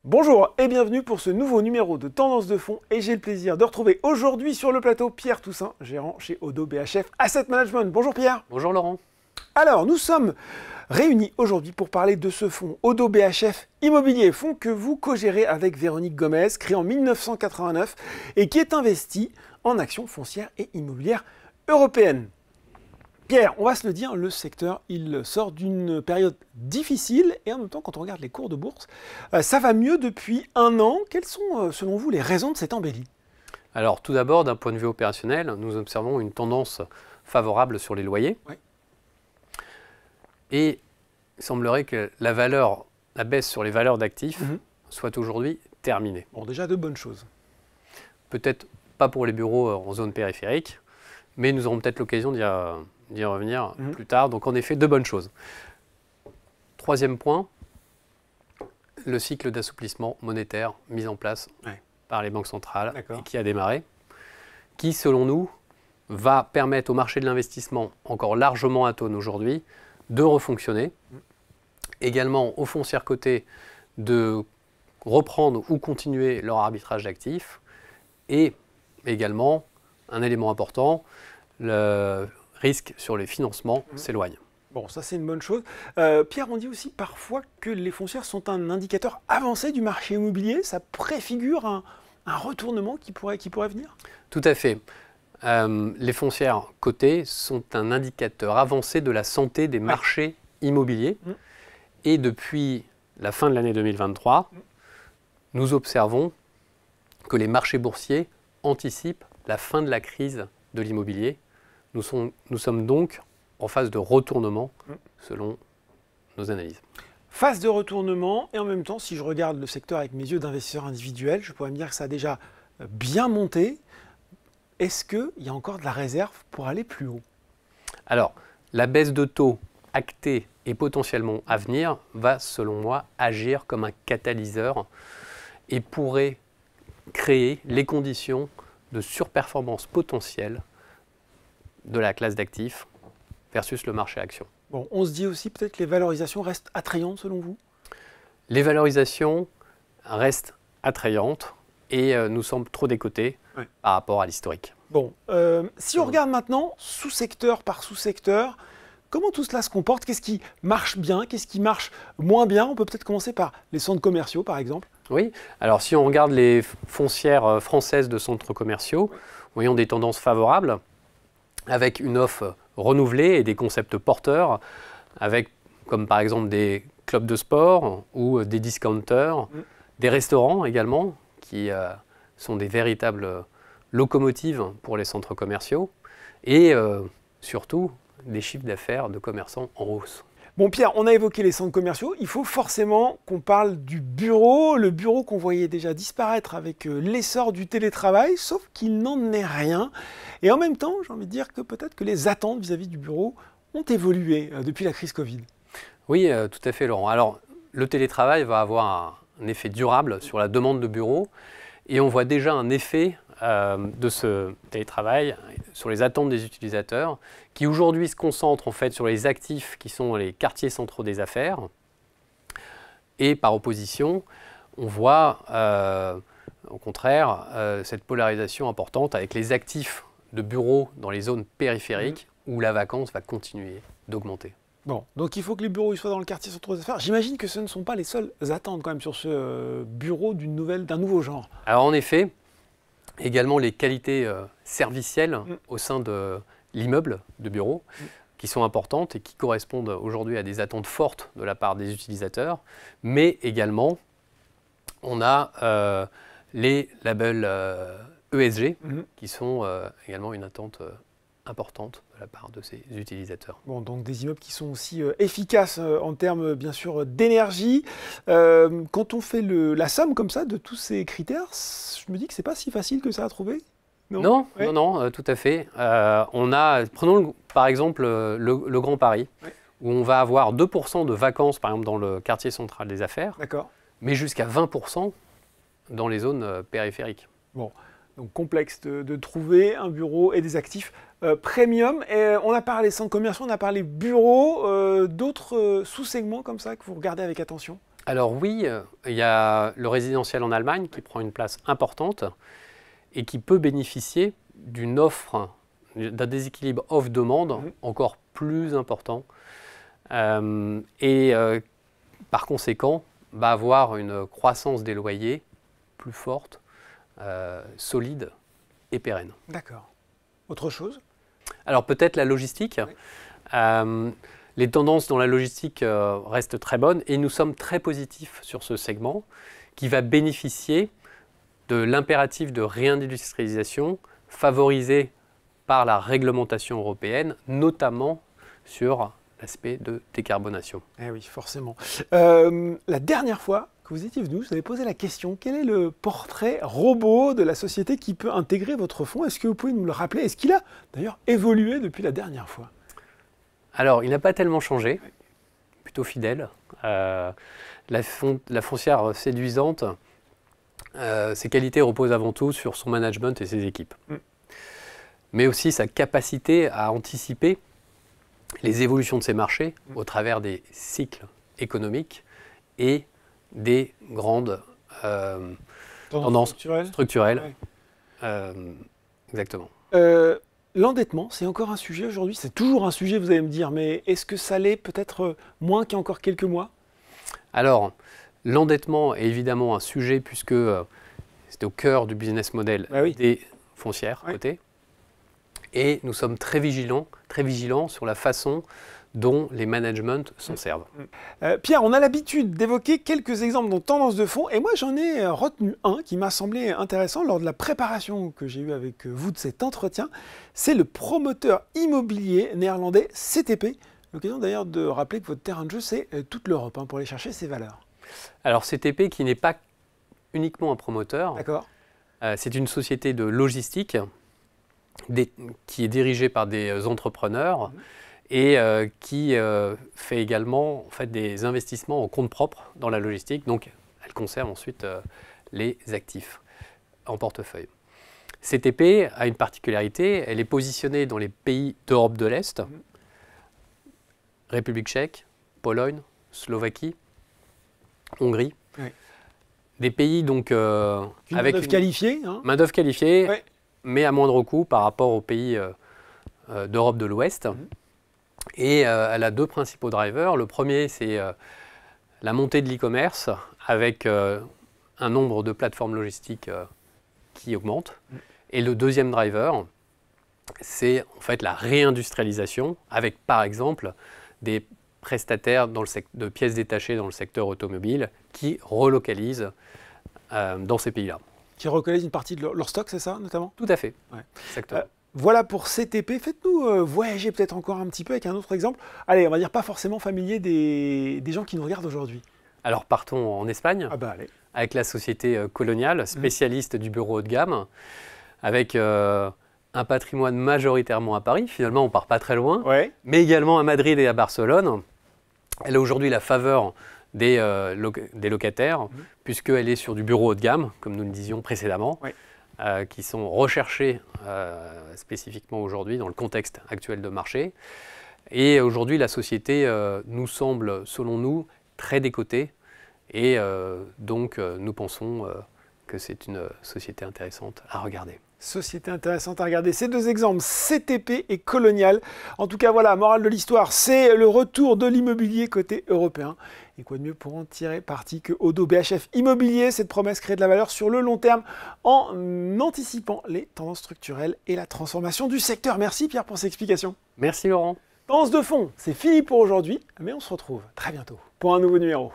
Bonjour et bienvenue pour ce nouveau numéro de Tendance de Fonds et j'ai le plaisir de retrouver aujourd'hui sur le plateau Pierre Toussaint, gérant chez Odo BHF Asset Management. Bonjour Pierre. Bonjour Laurent. Alors nous sommes réunis aujourd'hui pour parler de ce fonds Odo BHF Immobilier, fonds que vous co-gérez avec Véronique Gomez, créé en 1989 et qui est investi en actions foncières et immobilières européennes. Pierre, on va se le dire, le secteur, il sort d'une période difficile et en même temps, quand on regarde les cours de bourse, ça va mieux depuis un an. Quelles sont, selon vous, les raisons de cette embellie? Alors tout d'abord, d'un point de vue opérationnel, nous observons une tendance favorable sur les loyers. Oui. Et il semblerait que la baisse sur les valeurs d'actifs soit aujourd'hui terminée. Bon, déjà de bonnes choses. Peut-être pas pour les bureaux en zone périphérique, mais nous aurons peut-être l'occasion d'y revenir plus tard. Donc en effet, de bonnes choses. Troisième point, le cycle d'assouplissement monétaire mis en place par les banques centrales et qui a démarré, qui selon nous va permettre au marché de l'investissement, encore largement atone aujourd'hui, de refonctionner. Également aux foncières cotées de reprendre ou continuer leur arbitrage d'actifs. Et également, un élément important, le risque sur les financements s'éloigne. Bon, ça c'est une bonne chose. Pierre, on dit aussi parfois que les foncières sont un indicateur avancé du marché immobilier. Ça préfigure un retournement qui pourrait venir? Tout à fait. Les foncières cotées sont un indicateur avancé de la santé des marchés immobiliers. Et depuis la fin de l'année 2023, nous observons que les marchés boursiers anticipent la fin de la crise de l'immobilier. Nous sommes donc en phase de retournement selon nos analyses. Phase de retournement et en même temps, si je regarde le secteur avec mes yeux d'investisseur individuel, je pourrais me dire que ça a déjà bien monté. Est-ce qu'il y a encore de la réserve pour aller plus haut? Alors, la baisse de taux actée et potentiellement à venir va, selon moi, agir comme un catalyseur et pourrait créer les conditions de surperformance potentielle de la classe d'actifs versus le marché action. Bon, on se dit aussi peut-être que les valorisations restent attrayantes selon vous? Les valorisations restent attrayantes et nous semblent trop décotées par rapport à l'historique. Bon, si on regarde maintenant sous-secteur par sous-secteur, comment tout cela se comporte? Qu'est-ce qui marche bien? Qu'est-ce qui marche moins bien? On peut peut-être commencer par les centres commerciaux, par exemple. Oui, alors si on regarde les foncières françaises de centres commerciaux, voyons des tendances favorables, avec une offre renouvelée et des concepts porteurs, avec comme par exemple des clubs de sport ou des discounters, des restaurants également, qui sont des véritables locomotives pour les centres commerciaux, et surtout des chiffres d'affaires de commerçants en hausse. Bon Pierre, on a évoqué les centres commerciaux, il faut forcément qu'on parle du bureau, le bureau qu'on voyait déjà disparaître avec l'essor du télétravail, sauf qu'il n'en est rien. Et en même temps, j'ai envie de dire que peut-être que les attentes vis-à-vis du bureau ont évolué depuis la crise Covid. Oui, tout à fait Laurent. Alors, le télétravail va avoir un effet durable sur la demande de bureaux et on voit déjà un effet de ce télétravail sur les attentes des utilisateurs qui aujourd'hui se concentrent en fait sur les actifs qui sont les quartiers centraux des affaires et par opposition on voit au contraire cette polarisation importante avec les actifs de bureaux dans les zones périphériques où la vacance va continuer d'augmenter. Bon, donc il faut que les bureaux soient dans le quartier central des affaires. J'imagine que ce ne sont pas les seules attentes quand même sur ce bureau d'un nouveau genre. Alors en effet, également les qualités servicielles au sein de l'immeuble de bureau qui sont importantes et qui correspondent aujourd'hui à des attentes fortes de la part des utilisateurs, mais également on a les labels ESG qui sont également une attente importante de la part de ces utilisateurs. Bon, donc des immeubles qui sont aussi efficaces en termes, bien sûr, d'énergie. Quand on fait la somme comme ça de tous ces critères, je me dis que c'est pas si facile que ça à trouver. Non, tout à fait. Prenons par exemple le Grand Paris, où on va avoir 2% de vacances, par exemple, dans le quartier central des affaires, mais jusqu'à 20% dans les zones périphériques. Bon. Donc complexe de trouver un bureau et des actifs premium. Et on a parlé centres commerciaux, on a parlé bureaux, d'autres sous-segments comme ça que vous regardez avec attention? Alors oui, il y a le résidentiel en Allemagne qui prend une place importante et qui peut bénéficier d'une offre, d'un déséquilibre offre-demande encore plus important. Par conséquent, va avoir une croissance des loyers plus forte, solide et pérenne. D'accord. Autre chose? Alors peut-être la logistique. Oui. Les tendances dans la logistique restent très bonnes et nous sommes très positifs sur ce segment qui va bénéficier de l'impératif de réindustrialisation favorisé par la réglementation européenne, notamment sur l'aspect de décarbonation. Eh oui, forcément. La dernière fois que vous étiez venu, vous avez posé la question, quel est le portrait robot de la société qui peut intégrer votre fonds? Est-ce que vous pouvez nous le rappeler? Est-ce qu'il a d'ailleurs évolué depuis la dernière fois? Alors, il n'a pas tellement changé, plutôt fidèle. La foncière séduisante, ses qualités reposent avant tout sur son management et ses équipes. Mais aussi sa capacité à anticiper les évolutions de ses marchés au travers des cycles économiques et des grandes tendances structurelles. Ouais. Exactement. L'endettement, c'est encore un sujet aujourd'hui. C'est toujours un sujet, vous allez me dire, mais est-ce que ça l'est peut-être moins qu'il y a encore quelques mois? Alors, l'endettement est évidemment un sujet puisque c'est au cœur du business model des foncières cotées. Et nous sommes très vigilants sur la façon dont les managements s'en servent. Pierre, on a l'habitude d'évoquer quelques exemples dans Tendance de fonds, et moi j'en ai retenu un qui m'a semblé intéressant lors de la préparation que j'ai eue avec vous de cet entretien. C'est le promoteur immobilier néerlandais CTP. L'occasion d'ailleurs de rappeler que votre terrain de jeu, c'est toute l'Europe pour aller chercher ces valeurs. Alors CTP qui n'est pas uniquement un promoteur, c'est une société de logistique qui est dirigée par des entrepreneurs et qui fait également des investissements en compte propre dans la logistique. Donc, elle conserve ensuite les actifs en portefeuille. CTP a une particularité, elle est positionnée dans les pays d'Europe de l'Est, République tchèque, Pologne, Slovaquie, Hongrie. Des pays donc avec main-d'œuvre qualifiée. Main-d'œuvre qualifiée, mais à moindre coût par rapport aux pays d'Europe de l'Ouest. Et elle a deux principaux drivers. Le premier, c'est la montée de l'e-commerce avec un nombre de plateformes logistiques qui augmente. Et le deuxième driver, c'est en fait la réindustrialisation avec par exemple des prestataires de pièces détachées dans le secteur automobile qui relocalisent dans ces pays-là. Qui relocalisent une partie de leur stock, c'est ça notamment? Tout à fait, exactement. Voilà pour CTP. Faites-nous voyager peut-être encore un petit peu avec un autre exemple. Allez, on va dire pas forcément familier des gens qui nous regardent aujourd'hui. Alors partons en Espagne, allez. Avec la société Colonial, spécialiste du bureau haut de gamme, avec un patrimoine majoritairement à Paris. Finalement, on ne part pas très loin, mais également à Madrid et à Barcelone. Elle a aujourd'hui la faveur des locataires, puisqu'elle est sur du bureau haut de gamme, comme nous le disions précédemment. Qui sont recherchés spécifiquement aujourd'hui dans le contexte actuel de marché. Et aujourd'hui, la société nous semble, selon nous, très décotée. Et donc, nous pensons que c'est une société intéressante à regarder. Société intéressante à regarder. Ces deux exemples, CTP et Colonial. En tout cas, voilà, morale de l'histoire, c'est le retour de l'immobilier côté européen. Et quoi de mieux pour en tirer parti que Odo BHF Immobilier, cette promesse crée de la valeur sur le long terme en anticipant les tendances structurelles et la transformation du secteur. Merci Pierre pour ces explications. Merci Laurent. Tendance de fond, c'est fini pour aujourd'hui, mais on se retrouve très bientôt pour un nouveau numéro.